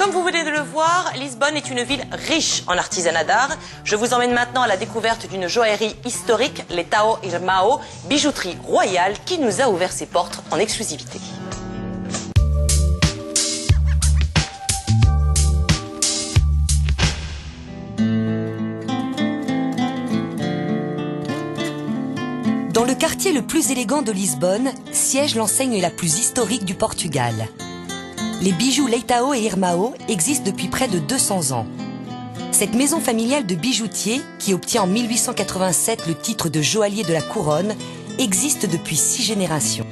Comme vous venez de le voir, Lisbonne est une ville riche en artisanat d'art. Je vous emmène maintenant à la découverte d'une joaillerie historique, Leitão Irmão, bijouterie royale qui nous a ouvert ses portes en exclusivité. Dans le quartier le plus élégant de Lisbonne, siège l'enseigne la plus historique du Portugal. Les bijoux Leitão Irmão existent depuis près de 200 ans. Cette maison familiale de bijoutiers, qui obtient en 1887 le titre de joaillier de la couronne, existe depuis 6 générations.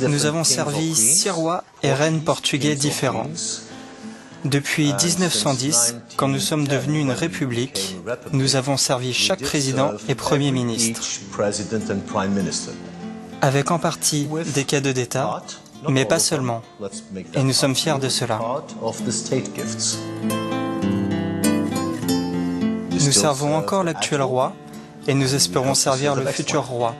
Nous avons servi 6 rois et reines portugais différents. Depuis 1910, quand nous sommes devenus une république, nous avons servi chaque président et premier ministre, avec en partie des cadeaux d'État, mais pas seulement. Et nous sommes fiers de cela. Nous servons encore l'actuel roi et nous espérons servir le futur roi.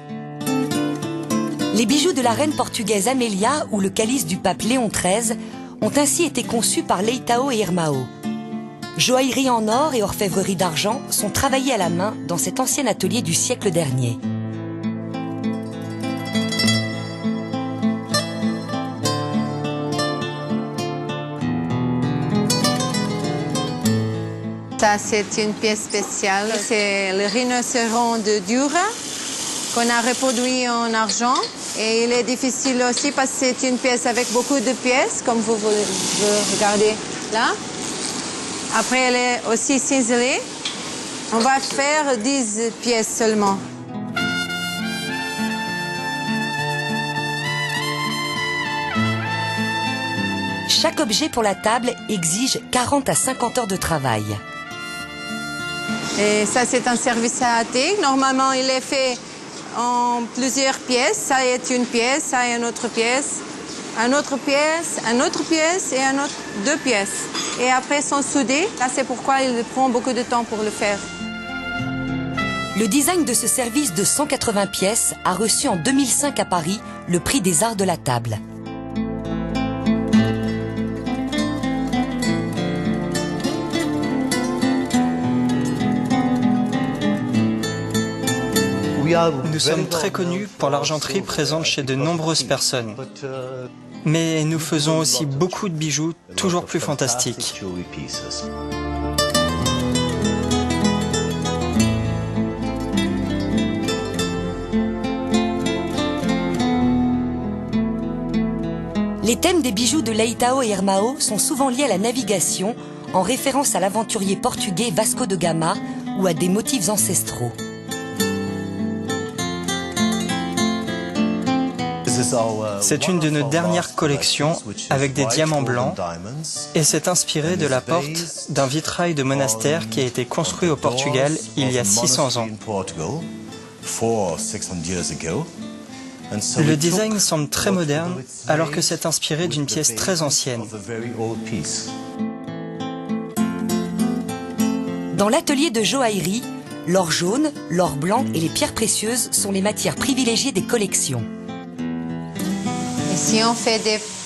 Les bijoux de la reine portugaise Amélia ou le calice du pape Léon XIII ont ainsi été conçus par Leitão Irmão. Joaillerie en or et orfèvrerie d'argent sont travaillés à la main dans cet ancien atelier du siècle dernier. Ça, c'est une pièce spéciale. C'est le rhinocéros de Dura qu'on a reproduit en argent. Et il est difficile aussi parce que c'est une pièce avec beaucoup de pièces, comme vous regardez là. Après, elle est aussi ciselée. On va faire 10 pièces seulement. Chaque objet pour la table exige 40 à 50 heures de travail. Et ça, c'est un service à thé. Normalement, il est fait en plusieurs pièces. Ça est une pièce, ça est une autre pièce, une autre pièce, une autre pièce et deux pièces. Et après, sont soudés. Là, c'est pourquoi il prend beaucoup de temps pour le faire. Le design de ce service de 180 pièces a reçu en 2005 à Paris le prix des arts de la table. Nous sommes très connus pour l'argenterie présente chez de nombreuses personnes. Mais nous faisons aussi beaucoup de bijoux toujours plus fantastiques. Les thèmes des bijoux de Leitão Irmão sont souvent liés à la navigation, en référence à l'aventurier portugais Vasco de Gama ou à des motifs ancestraux. C'est une de nos dernières collections avec des diamants blancs et c'est inspiré de la porte d'un vitrail de monastère qui a été construit au Portugal il y a 600 ans. Le design semble très moderne alors que c'est inspiré d'une pièce très ancienne. Dans l'atelier de joaillerie, l'or jaune, l'or blanc et les pierres précieuses sont les matières privilégiées des collections. Ici, on fait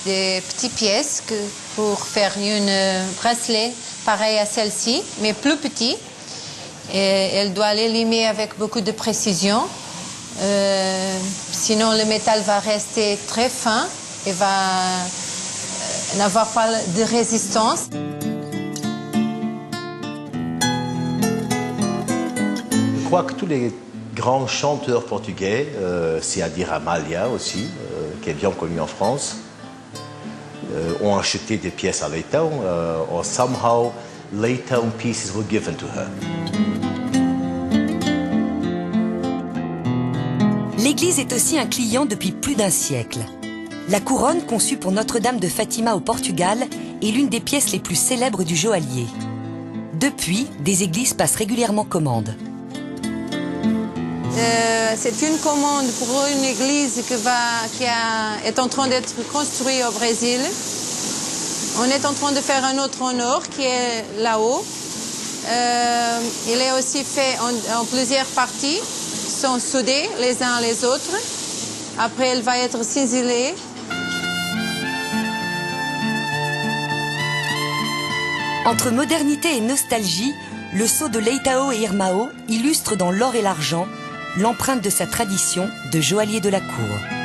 des petites pièces pour faire une bracelet pareil à celle-ci, mais plus petit. Et elle doit les limer avec beaucoup de précision. Sinon, le métal va rester très fin et va n'avoir pas de résistance. Je crois que tous les grands chanteurs portugais, c'est-à-dire Amália aussi, qui est bien connu en France, ont acheté des pièces à Leitão, or somehow Leitão pieces were given to her. L'église est aussi un client depuis plus d'1 siècle. La couronne, conçue pour Notre-Dame de Fatima au Portugal, est l'une des pièces les plus célèbres du joaillier. Depuis, des églises passent régulièrement commande. C'est une commande pour une église qui est en train d'être construite au Brésil. On est en train de faire un autre en or qui est là-haut. Il est aussi fait en plusieurs parties, sont soudés les uns les autres. Après, elle va être ciselée. Entre modernité et nostalgie, le sceau de Leitao et Irmão illustre dans l'or et l'argent l'empreinte de sa tradition de joaillier de la cour.